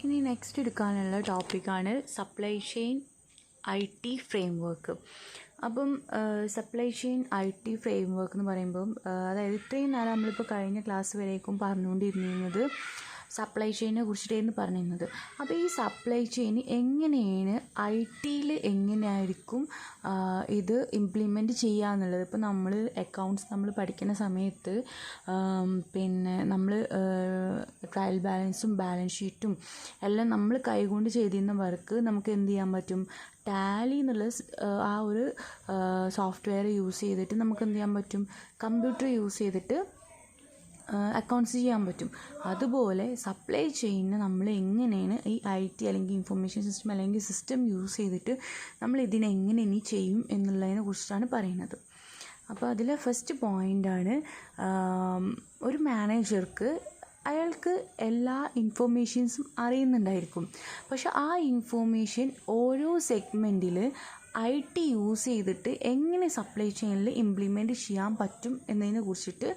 ഇനി നെക്സ്റ്റ് എടുക്കാനുള്ള ടോപ്പിക്കാണ് സപ്ലൈ ചെയിൻ IT ഫ്രെയിംവർക്ക്. അപ്പം സപ്ലൈ ചെയിൻ IT ഫ്രെയിംവർക്ക് എന്ന് പറയുമ്പം അതായത് ഇത്രയും നേരം നമ്മളിപ്പോൾ കഴിഞ്ഞ ക്ലാസ് വരേക്കും പറഞ്ഞുകൊണ്ടിരുന്നത് സപ്ലൈ ചെയിനെ കുറിച്ചിട്ടായിരുന്നു പറഞ്ഞിരുന്നത്. അപ്പോൾ ഈ സപ്ലൈ ചെയിൻ എങ്ങനെയാണ് IT എങ്ങനെയായിരിക്കും ഇത് ഇംപ്ലിമെൻറ്റ് ചെയ്യുക എന്നുള്ളത്. ഇപ്പോൾ നമ്മൾ അക്കൗണ്ട്സ് നമ്മൾ പഠിക്കുന്ന സമയത്ത് പിന്നെ നമ്മൾ ട്രയൽ ബാലൻസും ബാലൻസ് ഷീറ്റും എല്ലാം നമ്മൾ കൈകൊണ്ട് ചെയ്തിരുന്ന വർക്ക് നമുക്ക് എന്ത് ചെയ്യാൻ പറ്റും, ടാലി എന്നുള്ള ആ ഒരു സോഫ്റ്റ്വെയർ യൂസ് ചെയ്തിട്ട് നമുക്ക് എന്ത് ചെയ്യാൻ പറ്റും, കമ്പ്യൂട്ടർ യൂസ് ചെയ്തിട്ട് അക്കൗണ്ട്സ് ചെയ്യാൻ പറ്റും. അതുപോലെ സപ്ലൈ ചെയിനിന് നമ്മൾ എങ്ങനെയാണ് ഈ IT അല്ലെങ്കിൽ ഇൻഫർമേഷൻ സിസ്റ്റം അല്ലെങ്കിൽ സിസ്റ്റം യൂസ് ചെയ്തിട്ട് നമ്മൾ ഇതിനെ എങ്ങനെ ഇനി ചെയ്യും എന്നുള്ളതിനെ കുറിച്ചിട്ടാണ് പറയുന്നത്. അപ്പോൾ അതിൽ ഫസ്റ്റ് പോയിൻ്റാണ്, ഒരു മാനേജർക്ക് അയാൾക്ക് എല്ലാ ഇൻഫർമേഷൻസും അറിയുന്നുണ്ടായിരിക്കും. പക്ഷെ ആ ഇൻഫോർമേഷൻ ഓരോ സെഗ്മെൻറ്റിൽ IT യൂസ് ചെയ്തിട്ട് എങ്ങനെ സപ്ലൈ ചെയിനിൽ ഇംപ്ലിമെൻറ്റ് ചെയ്യാൻ പറ്റും എന്നതിനെ കുറിച്ചിട്ട്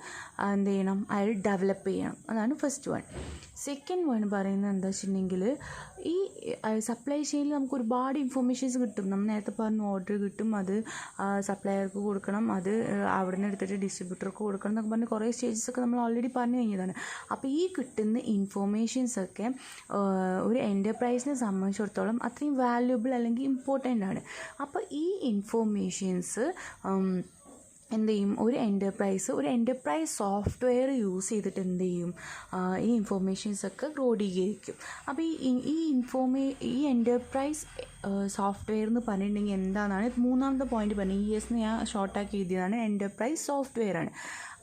എന്ത് ചെയ്യണം, അയാൾ ഡെവലപ്പ് ചെയ്യണം. അതാണ് ഫസ്റ്റ് വൺ. സെക്കൻഡ് വൺ പറയുന്നത് എന്താ വെച്ചിട്ടുണ്ടെങ്കിൽ, ഈ സപ്ലൈ ചെയിനിൽ നമുക്ക് ഒരുപാട് ഇൻഫർമേഷൻസ് കിട്ടും. നമ്മൾ നേരത്തെ പറഞ്ഞ ഓർഡർ കിട്ടും, അത് സപ്ലയർക്ക് കൊടുക്കണം, അത് അവിടെ നിന്ന് എടുത്തിട്ട് ഡിസ്ട്രിബ്യൂട്ടർക്ക് കൊടുക്കണം എന്നൊക്കെ പറഞ്ഞ് കുറേ സ്റ്റേജസൊക്കെ നമ്മൾ ഓൾറെഡി പറഞ്ഞു കഴിഞ്ഞതാണ്. അപ്പോൾ ഈ കിട്ടുന്ന ഇൻഫോർമേഷൻസൊക്കെ ഒരു എൻ്റർപ്രൈസിനെ സംബന്ധിച്ചിടത്തോളം അത്രയും വാല്യുബിൾ അല്ലെങ്കിൽ ഇമ്പോർട്ടൻ്റ് ആണ്. അപ്പോൾ ഈ ഇൻഫോർമേഷൻസ് എന്ത് ചെയ്യും, ഒരു എൻ്റർപ്രൈസ് സോഫ്റ്റ്വെയർ യൂസ് ചെയ്തിട്ട് എന്ത് ചെയ്യും, ഈ ഇൻഫോർമേഷൻസൊക്കെ ക്രോഡീകരിക്കും. അപ്പോൾ ഈ എൻ്റർപ്രൈസ് സോഫ്റ്റ്വെയർ എന്ന് പറഞ്ഞിട്ടുണ്ടെങ്കിൽ എന്താണെന്നാണ് മൂന്നാമത്തെ പോയിന്റ് പറഞ്ഞത്. ES എന്ന് ഞാൻ ഷോർട്ടാക്കി എഴുതിയതാണ്. എൻ്റർപ്രൈസ് സോഫ്റ്റ്വെയർ ആണ്.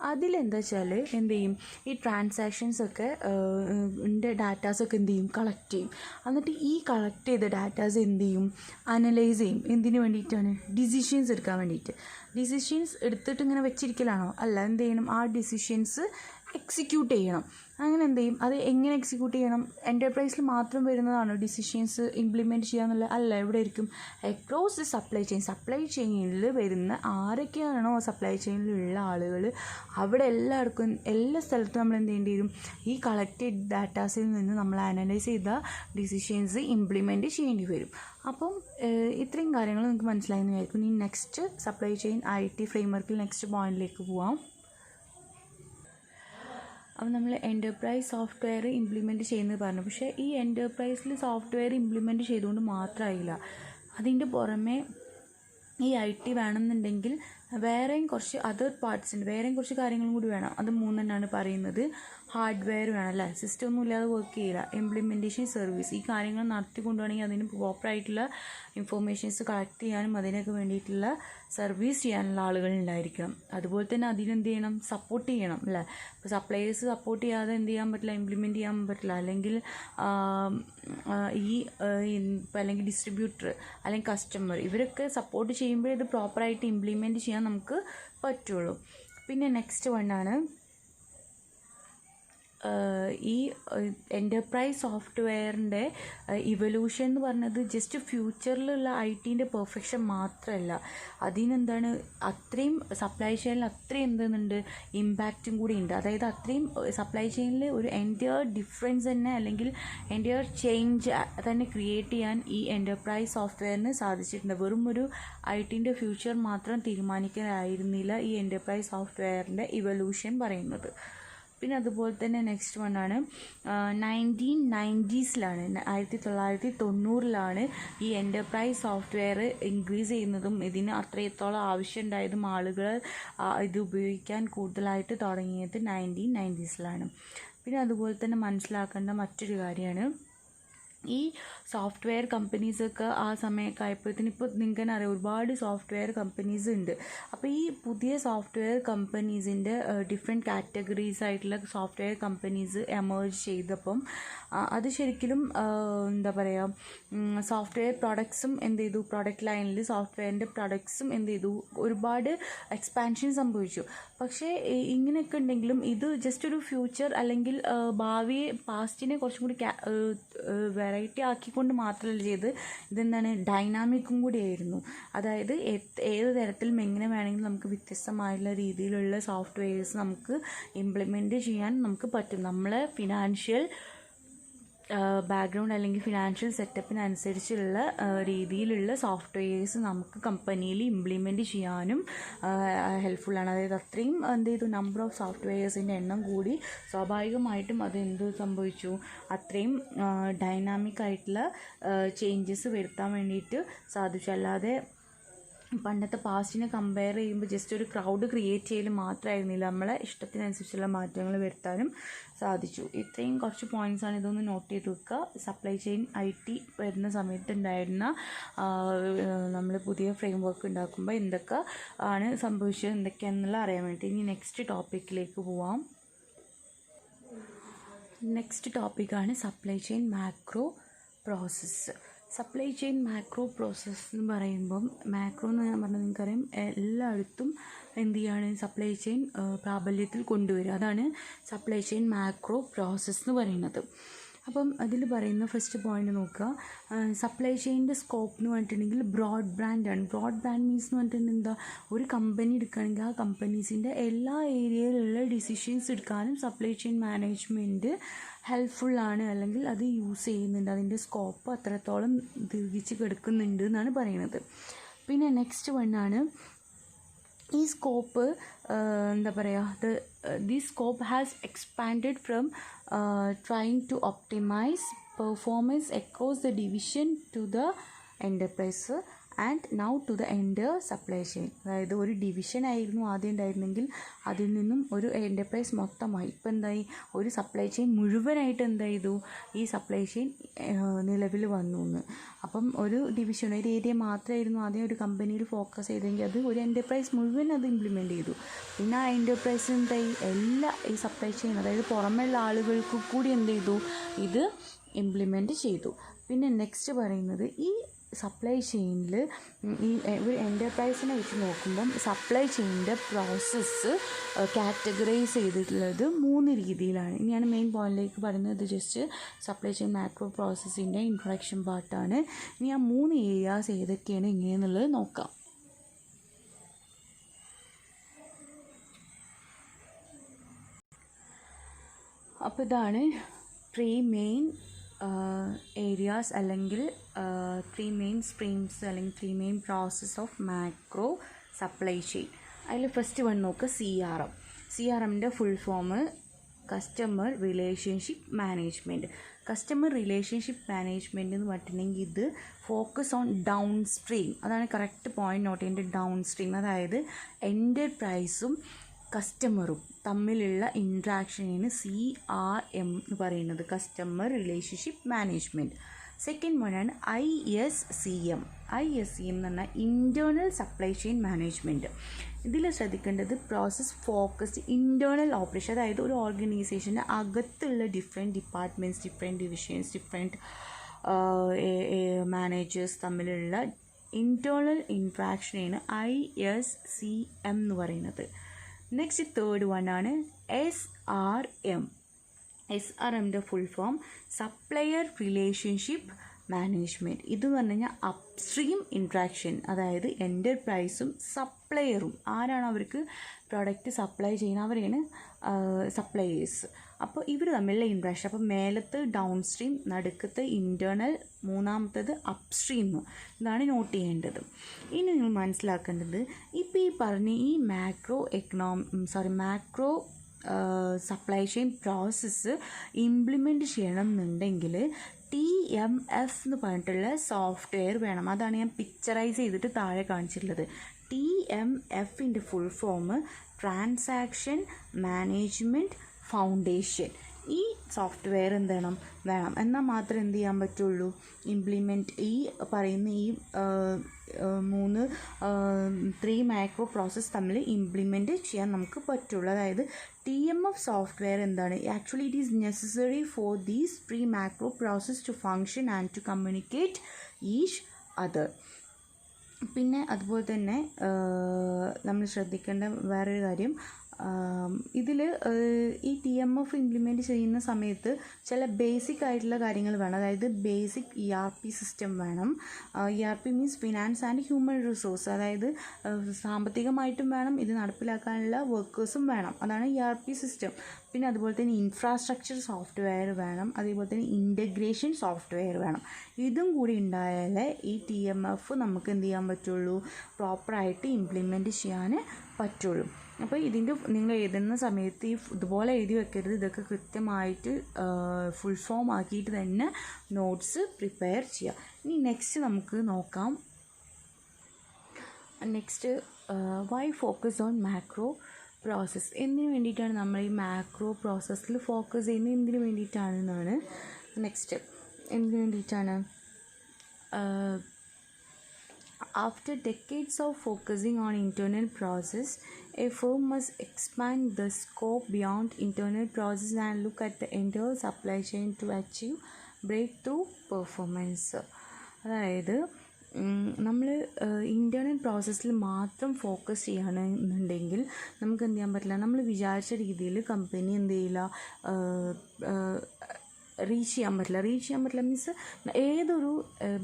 അതിലെന്താ വെച്ചാൽ എന്ത് ചെയ്യും, ഈ ട്രാൻസാക്ഷൻസൊക്കെ ഡാറ്റാസൊക്കെ എന്ത് ചെയ്യും, കളക്ട് ചെയ്യും. എന്നിട്ട് ഈ കളക്ട് ചെയ്ത ഡാറ്റാസ് എന്ത് ചെയ്യും, അനലൈസ് ചെയ്യും. എന്തിനു വേണ്ടിയിട്ടാണ്, ഡിസിഷൻസ് എടുക്കാൻ വേണ്ടിയിട്ട്. ഡിസിഷൻസ് എടുത്തിട്ട് ഇങ്ങനെ വെച്ചിരിക്കലാണോ, അല്ല, എന്ത് ചെയ്യണം, ആ ഡിസിഷൻസ് എക്സിക്യൂട്ട് ചെയ്യണം. അങ്ങനെ എന്ത് ചെയ്യും, അത് എങ്ങനെ എക്സിക്യൂട്ട് ചെയ്യണം, എൻ്റർപ്രൈസിൽ മാത്രം വരുന്നതാണോ ഡിസിഷൻസ് ഇംപ്ലിമെൻറ്റ് ചെയ്യാന്നുള്ളത്, അല്ല, എവിടെ ആയിരിക്കും, അക്രോസ് ദി സപ്ലൈ ചെയിനിൽ വരുന്ന ആരൊക്കെയാണോ സപ്ലൈ ചെയിനിലുള്ള ആളുകൾ അവിടെ എല്ലാവർക്കും എല്ലാ സ്ഥലത്തും നമ്മൾ എന്ത് ചെയ്യേണ്ടി വരും, ഈ കളക്റ്റഡ് ഡാറ്റാസിൽ നിന്ന് നമ്മൾ അനലൈസ് ചെയ്ത ഡിസിഷൻസ് ഇംപ്ലിമെൻറ്റ് ചെയ്യേണ്ടി വരും. അപ്പം ഇത്രയും കാര്യങ്ങൾ നിങ്ങൾക്ക് മനസ്സിലായെന്ന് വിചാരിക്കും. ഇനി നെക്സ്റ്റ് സപ്ലൈ ചെയിൻ IT ഫ്രെയിംവർക്കിൽ നെക്സ്റ്റ് പോയിന്റിലേക്ക് പോവാം. അപ്പോൾ നമ്മൾ എൻ്റർപ്രൈസ് സോഫ്റ്റ്വെയർ ഇംപ്ലിമെൻറ്റ് ചെയ്യുന്നത് പറഞ്ഞു. പക്ഷേ ഈ എൻ്റർപ്രൈസിൽ സോഫ്റ്റ്വെയർ ഇംപ്ലിമെൻറ്റ് ചെയ്തുകൊണ്ട് മാത്രമായില്ല, അതിൻ്റെ പുറമെ ഈ IT വേണമെന്നുണ്ടെങ്കിൽ വേറെയും കുറച്ച് അതർ പാർട്സ് ഉണ്ട്, വേറെയും കുറച്ച് കാര്യങ്ങളും കൂടി വേണം. അത് മൂന്നെണ്ണമാണ് പറയുന്നത്. ഹാർഡ്വെയർ വേണം, അല്ലേ, സിസ്റ്റം ഒന്നും ഇല്ലാതെ വർക്ക് ചെയ്യില്ല. ഇംപ്ലിമെൻറ്റേഷൻ സർവീസ്, ഈ കാര്യങ്ങൾ നടത്തിക്കൊണ്ടുപോകണമെങ്കിൽ അതിന് പ്രോപ്പറായിട്ടുള്ള ഇൻഫോർമേഷൻസ് കളക്ട് ചെയ്യാനും അതിനൊക്കെ വേണ്ടിയിട്ടുള്ള സർവീസ് ചെയ്യാനുള്ള ആളുകളുണ്ടായിരിക്കണം. അതുപോലെ തന്നെ അതിനെന്ത് ചെയ്യണം, സപ്പോർട്ട് ചെയ്യണം, അല്ലേ. ഇപ്പോൾ സപ്ലയേഴ്സ് സപ്പോർട്ട് ചെയ്യാതെ എന്ത് ചെയ്യാൻ പറ്റില്ല, ഇംപ്ലിമെൻറ്റ് ചെയ്യാൻ പറ്റില്ല. അല്ലെങ്കിൽ അല്ലെങ്കിൽ ഡിസ്ട്രിബ്യൂട്ടർ അല്ലെങ്കിൽ കസ്റ്റമർ ഇവരൊക്കെ സപ്പോർട്ട് ചെയ്യുമ്പോഴേ ഇത് പ്രോപ്പറായിട്ട് ഇംപ്ലിമെൻറ്റ് ചെയ്യാൻ നമുക്ക് പറ്റുള്ളൂ. പിന്നെ നെക്സ്റ്റ് വണ്ണാണ് ഈ എൻ്റർപ്രൈസ് സോഫ്റ്റ്വെയറിൻ്റെ ഇവല്യൂഷൻ എന്ന് പറഞ്ഞത് ജസ്റ്റ് ഫ്യൂച്ചറിലുള്ള IT പെർഫെക്ഷൻ മാത്രമല്ല, അതിനെന്താണ് അത്രയും സപ്ലൈ ചെയിനിൽ അത്രയും എന്തെന്നുണ്ട് ഇമ്പാക്റ്റും കൂടി ഉണ്ട്. അതായത് അത്രയും സപ്ലൈ ചെയിനിൽ ഒരു എൻ്റയർ ഡിഫറൻസ് തന്നെ അല്ലെങ്കിൽ എൻ്റയർ ചേഞ്ച് തന്നെ ക്രിയേറ്റ് ചെയ്യാൻ ഈ എൻ്റർപ്രൈസ് സോഫ്റ്റ്വെയറിന് സാധിച്ചിട്ടുണ്ട്. വെറും ഒരു IT ഫ്യൂച്ചർ മാത്രം തീരുമാനിക്കാനായിരുന്നില്ല ഈ എൻ്റർപ്രൈസ് സോഫ്റ്റ്വെയറിൻ്റെ ഇവല്യൂഷൻ പറയുന്നത്. പിന്നെ അതുപോലെ തന്നെ നെക്സ്റ്റ് വണ്ണാണ് 1990s 1990 ഈ എൻ്റർപ്രൈസ് സോഫ്റ്റ്വെയർ ഇൻക്രീസ് ചെയ്യുന്നതും ഇതിന് അത്രത്തോളം ആവശ്യമുണ്ടായതും ആളുകൾ ഇത് ഉപയോഗിക്കാൻ കൂടുതലായിട്ട് തുടങ്ങിയത് 1990s. പിന്നെ അതുപോലെ തന്നെ മനസ്സിലാക്കേണ്ട മറ്റൊരു കാര്യമാണ്, ഈ സോഫ്റ്റ്വെയർ കമ്പനീസൊക്കെ ആ സമയമൊക്കെ ആയപ്പോഴത്തേന് ഇപ്പോൾ നിങ്ങൾക്ക് തന്നെ അറിയാം ഒരുപാട് സോഫ്റ്റ്വെയർ കമ്പനീസ് ഉണ്ട്. അപ്പോൾ ഈ പുതിയ സോഫ്റ്റ്വെയർ കമ്പനീസിൻ്റെ ഡിഫറെൻറ്റ് കാറ്റഗറീസ് ആയിട്ടുള്ള സോഫ്റ്റ്വെയർ കമ്പനീസ് എമേർജ് ചെയ്തപ്പം അത് ശരിക്കും എന്താ പറയുക, സോഫ്റ്റ്വെയർ പ്രൊഡക്ട്സും എന്ത് ചെയ്തു, പ്രൊഡക്റ്റ് ലൈനിൽ സോഫ്റ്റ്വെയറിൻ്റെ പ്രൊഡക്ട്സും എന്ത് ചെയ്തു, ഒരുപാട് എക്സ്പാൻഷൻ സംഭവിച്ചു. പക്ഷേ ഇങ്ങനെയൊക്കെ ഉണ്ടെങ്കിലും ഇത് ജസ്റ്റ് ഒരു ഫ്യൂച്ചർ അല്ലെങ്കിൽ ഭാവിയെ പാസ്റ്റിനെ കുറച്ചും കൂടി വെറൈറ്റി ആക്കിക്കൊണ്ട് മാത്രമല്ല ചെയ്ത്, ഇതെന്താണ് ഡൈനാമിക്കും കൂടിയായിരുന്നു. അതായത് ഏത് തരത്തിലും എങ്ങനെ വേണമെങ്കിലും നമുക്ക് വ്യത്യസ്തമായുള്ള രീതിയിലുള്ള സോഫ്റ്റ്വെയർസ് നമുക്ക് ഇംപ്ലിമെൻറ്റ് ചെയ്യാൻ നമുക്ക് പറ്റും. നമ്മളെ ഫിനാൻഷ്യൽ ബാക്ക്ഗ്രൗണ്ട് അല്ലെങ്കിൽ ഫിനാൻഷ്യൽ സെറ്റപ്പിനനുസരിച്ചുള്ള രീതിയിലുള്ള സോഫ്റ്റ്വെയർസ് നമുക്ക് കമ്പനിയിൽ ഇംപ്ലിമെൻറ്റ് ചെയ്യാനും ഹെൽപ്ഫുള്ളാണ്. അതായത് അത്രയും എന്ത് ചെയ്തു, നമ്പർ ഓഫ് സോഫ്റ്റ്വെയർസിൻ്റെ എണ്ണം കൂടി സ്വാഭാവികമായിട്ടും അത് എന്ത് സംഭവിച്ചു, അത്രയും ഡൈനാമിക് ആയിട്ടുള്ള ചേഞ്ചസ് വരുത്താൻ വേണ്ടിയിട്ട് സാധിച്ചു. അല്ലാതെ പണ്ടത്തെ പാസ്റ്റിനെ കമ്പയർ ചെയ്യുമ്പോൾ ജസ്റ്റ് ഒരു ക്രൗഡ് ക്രിയേറ്റ് ചെയ്യൽ മാത്രമായിരുന്നില്ല, നമ്മളെ ഇഷ്ടത്തിനനുസരിച്ചുള്ള മാറ്റങ്ങൾ വരുത്താനും സാധിച്ചു. ഇത്രയും കുറച്ച് പോയിൻറ്റ്സാണ്, ഇതൊന്ന് നോട്ട് ചെയ്ത് വെക്കുക. സപ്ലൈ ചെയിൻ IT വരുന്ന സമയത്ത് ഉണ്ടായിരുന്ന നമ്മൾ പുതിയ ഫ്രെയിം വർക്ക് ഉണ്ടാക്കുമ്പോൾ എന്തൊക്കെ ആണ് സംഭവിച്ചത്, എന്തൊക്കെയാണെന്നുള്ള അറിയാൻ വേണ്ടി. ഇനി നെക്സ്റ്റ് ടോപ്പിക്കിലേക്ക് പോവാം. നെക്സ്റ്റ് ടോപ്പിക്കാണ് supply chain macro process. Supply chain macro process എന്ന് പറയുമ്പം, മാക്രോ എന്ന് ഞാൻ പറഞ്ഞത് നിങ്ങൾക്കറിയാം, എല്ലായിടത്തും എന്ത് ചെയ്യാണ്, സപ്ലൈ ചെയിൻ പ്രാബല്യത്തിൽ കൊണ്ടുവരിക. അതാണ് സപ്ലൈ ചെയിൻ മാക്രോ പ്രോസസ്സ് എന്ന് പറയുന്നത്. അപ്പം അതിൽ പറയുന്ന ഫസ്റ്റ് പോയിന്റ് നോക്കുക, സപ്ലൈ ചെയിൻ്റെ സ്കോപ്പ് എന്ന് പറഞ്ഞിട്ടുണ്ടെങ്കിൽ ബ്രോഡ് ബ്രാൻഡാണ്. ബ്രോഡ് ബ്രാൻഡ് മീൻസ് എന്ന് പറഞ്ഞിട്ടുണ്ടെങ്കിൽ എന്താ, ഒരു കമ്പനി എടുക്കുകയാണെങ്കിൽ ആ കമ്പനീസിൻ്റെ എല്ലാ ഏരിയയിലുള്ള ഡിസിഷൻസ് എടുക്കാനും സപ്ലൈ ചെയിൻ മാനേജ്മെൻറ്റ് ഹെൽപ്ഫുള്ളാണ്, അല്ലെങ്കിൽ അത് യൂസ് ചെയ്യുന്നുണ്ട്. അതിൻ്റെ സ്കോപ്പ് അത്രത്തോളം ദീർഘിച്ച് കിടക്കുന്നുണ്ട് എന്നാണ് പറയുന്നത്. പിന്നെ നെക്സ്റ്റ് വണ്ണാണ് ഈ സ്കോപ്പ്, എന്താ പറയുക, the scope has expanded from trying to optimize performance across the division to the enterprise and now to the entire supply chain. അതായത് ഒരു ഡിവിഷൻ ആയിരുന്നു ആദ്യം ഉണ്ടായിരുന്നെങ്കിൽ അതിൽ നിന്നും ഒരു എൻ്റർപ്രൈസ് മൊത്തമായി. ഇപ്പം എന്തായി, ഒരു സപ്ലൈ ചെയിൻ മുഴുവനായിട്ട് എന്ത് ചെയ്തു, ഈ സപ്ലൈ ചെയിൻ നിലവിൽ വന്നു എന്ന്. അപ്പം ഒരു ഡിവിഷൻ, ഒരു ഏരിയ മാത്രമായിരുന്നു ആദ്യം ഒരു കമ്പനിയിൽ ഫോക്കസ് ചെയ്തെങ്കിൽ അത് ഒരു എൻ്റർപ്രൈസ് മുഴുവൻ അത് ഇംപ്ലിമെൻറ്റ് ചെയ്തു. പിന്നെ ആ എൻ്റർപ്രൈസ് എന്തായി, എല്ലാ ഈ സപ്ലൈ ചെയിൻ, അതായത് പുറമെയുള്ള ആളുകൾക്ക് കൂടി എന്ത് ചെയ്തു, ഇത് ഇംപ്ലിമെൻറ്റ് ചെയ്തു. പിന്നെ നെക്സ്റ്റ് പറയുന്നത്, ഈ സപ്ലൈ ചെയിനിൽ ഈ ഒരു എൻ്റർപ്രൈസിനെ വെച്ച് നോക്കുമ്പം സപ്ലൈ ചെയിനിൻ്റെ പ്രോസസ്സ് കാറ്റഗറൈസ് ചെയ്തിട്ടുള്ളത് 3 രീതിയിലാണ്. ഇനിയാണ് മെയിൻ പോയിന്റിലേക്ക് പറയുന്നത്. ജസ്റ്റ് സപ്ലൈ ചെയിൻ മാക്രോ പ്രോസസ്സിൻ്റെ ഇൻട്രൊഡക്ഷൻ പാർട്ടാണ്. ഇനി ആ 3 ഏരിയാസ് ഏതൊക്കെയാണ് എങ്ങനെയെന്നുള്ളത് നോക്കാം. അപ്പോൾ ഇതാണ് 3 മെയിൻ ഏരിയാസ് അല്ലെങ്കിൽ 3 മെയിൻ സ്ട്രീംസ് അല്ലെങ്കിൽ 3 main process of macro supply chain. അതിൽ ഫസ്റ്റ് വൺ നോക്കുക, CRMൻ്റെ full form customer relationship management. Customer relationship management എന്ന് പറഞ്ഞിട്ടുണ്ടെങ്കിൽ ഇത് ഫോക്കസ് ഓൺ ഡൗൺ സ്ട്രീം. അതാണ് കറക്റ്റ് പോയിന്റ് നോട്ട് ചെയ്യേണ്ടത്, ഡൗൺ സ്ട്രീം. അതായത് എൻ്റർപ്രൈസും കസ്റ്റമറും തമ്മിലുള്ള ഇൻട്രാക്ഷനാണ് CRM എന്ന് പറയുന്നത്, കസ്റ്റമർ റിലേഷൻഷിപ്പ് മാനേജ്മെൻറ്റ്. സെക്കൻഡ് വണ്ണാണ് ISCM എന്ന് പറഞ്ഞാൽ ഇൻറ്റേർണൽ സപ്ലൈ ചെയിൻ മാനേജ്മെൻറ്റ്. ഇതിൽ ശ്രദ്ധിക്കേണ്ടത് പ്രോസസ് ഫോക്കസ്ഡ് ഇൻറ്റേർണൽ ഓപ്പറേഷൻ. അതായത് ഒരു ഓർഗനൈസേഷൻ്റെ അകത്തുള്ള different departments, different divisions, different managers തമ്മിലുള്ള ഇൻറ്റേർണൽ ഇൻട്രാക്ഷനാണ് ISCM എന്ന് പറയുന്നത്. നെക്സ്റ്റ് തേർഡ് വണ്ണാണ് SRMൻ്റെ full form supplier relationship management. ഇതെന്ന് പറഞ്ഞു കഴിഞ്ഞാൽ അപ്സ്ട്രീം ഇൻട്രാക്ഷൻ. അതായത് എൻ്റർപ്രൈസും സപ്ലയറും, ആരാണ് അവർക്ക് പ്രൊഡക്റ്റ് സപ്ലൈ ചെയ്യുന്നത്, അവരെയാണ് സപ്ലയേഴ്സ്. അപ്പോൾ ഇവർ തമ്മിലുള്ള ഇൻട്രാക്ഷൻ. അപ്പോൾ മേലത്ത് ഡൗൺ സ്ട്രീം, നടുക്കത്ത് ഇൻറ്റേർണൽ, മൂന്നാമത്തത് അപ്സ്ട്രീം. ഇതാണ് നോട്ട് ചെയ്യേണ്ടത്. ഇനി നിങ്ങൾ മനസ്സിലാക്കേണ്ടത്, ഇപ്പോൾ ഈ പറഞ്ഞ ഈ macro supply chain process implement ചെയ്യണം എന്നുണ്ടെങ്കിൽ TMF എന്ന് പറഞ്ഞിട്ടുള്ള സോഫ്റ്റ്വെയർ വേണം. അതാണ് ഞാൻ പിക്ചറൈസ് ചെയ്തിട്ട് താഴെ കാണിച്ചിട്ടുള്ളത്. TMFൻ്റെ full form transaction management foundation. ഈ സോഫ്റ്റ്വെയർ വേണം. എന്നാൽ മാത്രമേ എന്ത് ചെയ്യാൻ പറ്റുള്ളൂ, ഇംപ്ലിമെൻറ്റ് ഈ പറയുന്ന ഈ 3 മാക്രോ പ്രോസസ്സ് തമ്മിൽ ഇംപ്ലിമെൻറ്റ് ചെയ്യാൻ നമുക്ക് പറ്റുള്ളൂ. അതായത് TMF സോഫ്റ്റ്വെയർ എന്താണ്, actually it is necessary for these 3 macro process to function and to communicate each other. പിന്നെ അതുപോലെ തന്നെ നമ്മൾ ശ്രദ്ധിക്കേണ്ട വേറൊരു കാര്യം, ഇതിൽ ഈ TMF ഇംപ്ലിമെൻറ്റ് ചെയ്യുന്ന സമയത്ത് ചില ബേസിക് ആയിട്ടുള്ള കാര്യങ്ങൾ വേണം. അതായത് ബേസിക് ERP സിസ്റ്റം വേണം. ERP means finance and human resource. അതായത് സാമ്പത്തികമായിട്ടും വേണം, ഇത് നടപ്പിലാക്കാനുള്ള വർക്കേഴ്സും വേണം. അതാണ് ERP സിസ്റ്റം. പിന്നെ അതുപോലെ തന്നെ ഇൻഫ്രാസ്ട്രക്ചർ സോഫ്റ്റ്വെയർ വേണം, അതേപോലെ തന്നെ ഇൻ്റഗ്രേഷൻ സോഫ്റ്റ്വെയർ വേണം. ഇതും കൂടി ഉണ്ടായാലേ ഈ TMF നമുക്ക് എന്ത് ചെയ്യാൻ പറ്റുള്ളൂ, പ്രോപ്പറായിട്ട് ഇംപ്ലിമെൻറ്റ് ചെയ്യാൻ പറ്റുള്ളൂ. അപ്പോൾ ഇതിൻ്റെ നിങ്ങൾ എഴുതുന്ന സമയത്ത് ഇതുപോലെ എഴുതി വെക്കരുത്. ഇതൊക്കെ കൃത്യമായിട്ട് ഫുൾ ഫോം ആക്കിയിട്ട് തന്നെ നോട്ട്സ് പ്രിപ്പയർ ചെയ്യുക. ഇനി നെക്സ്റ്റ് നമുക്ക് നോക്കാം. Next why focus on macro process. എന്തിനു വേണ്ടിയിട്ടാണ് നമ്മൾ ഈ മാക്രോ പ്രോസസ്സിൽ ഫോക്കസ് ചെയ്യുന്നത്, എന്തിനു വേണ്ടിയിട്ടാണെന്നാണ് നെക്സ്റ്റ്. എന്തിനു വേണ്ടിയിട്ടാണ്? After decades of focusing on internal process, a firm must expand the scope beyond internal process and look at the entire supply chain to achieve breakthrough performance. അതായത് നമ്മൾ ഇൻറ്റേർണൽ പ്രോസസ്സിൽ മാത്രം focus ചെയ്യുകയാണെന്നുണ്ടെങ്കിൽ നമുക്ക് എന്ത് ചെയ്യാൻ പറ്റില്ല, നമ്മൾ വിചാരിച്ച രീതിയിൽ കമ്പനി എന്ത് ചെയ്യില്ല, റീച്ച് ചെയ്യാൻ പറ്റില്ല മീൻസ് ഏതൊരു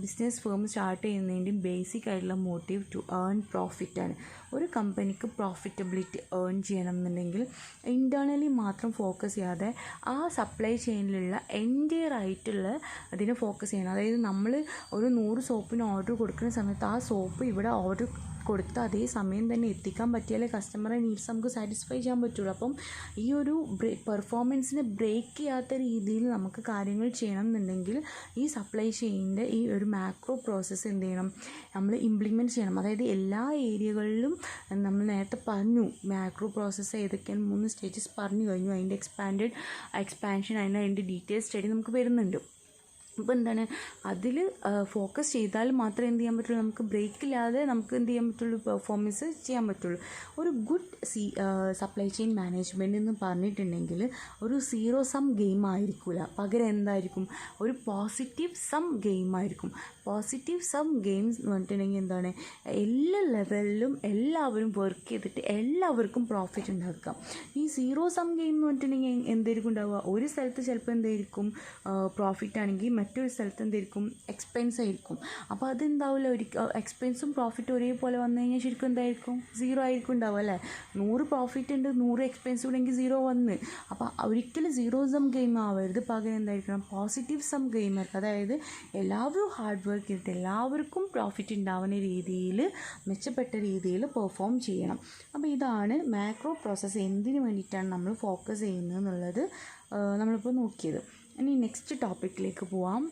ബിസിനസ് ഫേം സ്റ്റാർട്ട് ചെയ്യുന്നതിൻ്റെയും ബേസിക് ആയിട്ടുള്ള മോട്ടീവ് ടു ഏൺ പ്രോഫിറ്റാണ്. ഒരു കമ്പനിക്ക് പ്രോഫിറ്റബിലിറ്റി ഏൺ ചെയ്യണം എന്നുണ്ടെങ്കിൽ ഇൻറ്റേർണലി മാത്രം ഫോക്കസ് ചെയ്യാതെ ആ സപ്ലൈ ചെയിനിലുള്ള എൻറ്റയർ ആയിട്ടുള്ള അതിനെ ഫോക്കസ് ചെയ്യണം. അതായത് നമ്മൾ ഒരു 100 സോപ്പിന് ഓർഡർ കൊടുക്കുന്ന സമയത്ത് ആ സോപ്പ് ഇവിടെ ഓർഡർ കൊടുത്ത് അതേ സമയം തന്നെ എത്തിക്കാൻ പറ്റിയാലേ കസ്റ്റമറെ നീഡ്സ് നമുക്ക് സാറ്റിസ്ഫൈ ചെയ്യാൻ പറ്റുള്ളൂ. അപ്പം ഈ ഒരു പെർഫോമൻസിനെ ബ്രേക്ക് ചെയ്യാത്ത രീതിയിൽ നമുക്ക് കാര്യങ്ങൾ ചെയ്യണം എന്നുണ്ടെങ്കിൽ ഈ സപ്ലൈ ചെയിനിൻ്റെ ഈ ഒരു മാക്രോ പ്രോസസ്സ് എന്ത് ചെയ്യണം, നമ്മൾ ഇംപ്ലിമെൻറ്റ് ചെയ്യണം. അതായത് എല്ലാ ഏരിയകളിലും നമ്മൾ നേരത്തെ പറഞ്ഞു മാക്രോ പ്രോസസ്സ് ഏതൊക്കെയാണ് 3 സ്റ്റേജസ് പറഞ്ഞു കഴിഞ്ഞു. അതിൻ്റെ എക്സ്പാൻഷൻ അതിൻ്റെ ഡീറ്റെയിൽ സ്റ്റഡി നമുക്ക് വരുന്നുണ്ട്. അപ്പോൾ എന്താണ്, അതിൽ ഫോക്കസ് ചെയ്താൽ മാത്രമേ എന്ത് ചെയ്യാൻ പറ്റുള്ളൂ, നമുക്ക് ബ്രേക്കില്ലാതെ നമുക്ക് എന്ത് ചെയ്യാൻ പറ്റുള്ളൂ, പെർഫോമൻസ് ചെയ്യാൻ പറ്റുള്ളൂ. ഒരു ഗുഡ് സപ്ലൈ ചെയിൻ മാനേജ്മെൻറ്റ് എന്ന് പറഞ്ഞിട്ടുണ്ടെങ്കിൽ ഒരു സീറോ സം ഗെയിം ആയിരിക്കില്ല, പകരം എന്തായിരിക്കും, ഒരു പോസിറ്റീവ് സം ഗെയിം ആയിരിക്കും. പോസിറ്റീവ് സം ഗെയിംസ് എന്ന് പറഞ്ഞിട്ടുണ്ടെങ്കിൽ എന്താണ്, എല്ലാ ലെവലിലും എല്ലാവരും വർക്ക് ചെയ്തിട്ട് എല്ലാവർക്കും പ്രോഫിറ്റ് ഉണ്ടാക്കാം. ഈ സീറോ സം ഗെയിം എന്ന് പറഞ്ഞിട്ടുണ്ടെങ്കിൽ എന്തായിരിക്കും ഉണ്ടാവുക, ഒരു സ്ഥലത്ത് ചിലപ്പോൾ എന്തായിരിക്കും പ്രോഫിറ്റ് ആണെങ്കിൽ മറ്റൊരു സ്ഥലത്ത് എന്തായിരിക്കും എക്സ്പെൻസ് ആയിരിക്കും. അപ്പോൾ അതെന്താവില്ല, എക്സ്പെൻസും പ്രോഫിറ്റും ഒരേപോലെ വന്നു കഴിഞ്ഞാൽ ശരിക്കും എന്തായിരിക്കും, 0 ആയിരിക്കും ഉണ്ടാവുക അല്ലേ. 100 പ്രോഫിറ്റ് ഉണ്ട്, 100 എക്സ്പെൻസ് ഉണ്ടെങ്കിൽ 0 വന്ന്. അപ്പോൾ ഒരിക്കലും സീറോ സം ഗെയിം ആവരുത്, പകരം എന്തായിരിക്കണം പോസിറ്റീവ് സം ഗെയിം ആയിരിക്കും. അതായത് എല്ലാവരും ഹാർഡ് വർക്ക് ചെയ്തിട്ട് എല്ലാവർക്കും പ്രോഫിറ്റ് ഉണ്ടാവുന്ന രീതിയിൽ മെച്ചപ്പെട്ട രീതിയിൽ പെർഫോം ചെയ്യണം. അപ്പോൾ ഇതാണ് മാക്രോ പ്രോസസ്സ് എന്തിനു വേണ്ടിയിട്ടാണ് നമ്മൾ ഫോക്കസ് ചെയ്യുന്നത് എന്നുള്ളത് നമ്മളിപ്പോൾ നോക്കിയത്. ഇനി നെക്സ്റ്റ് ടോപ്പിക്കിലേക്ക് പോവാം.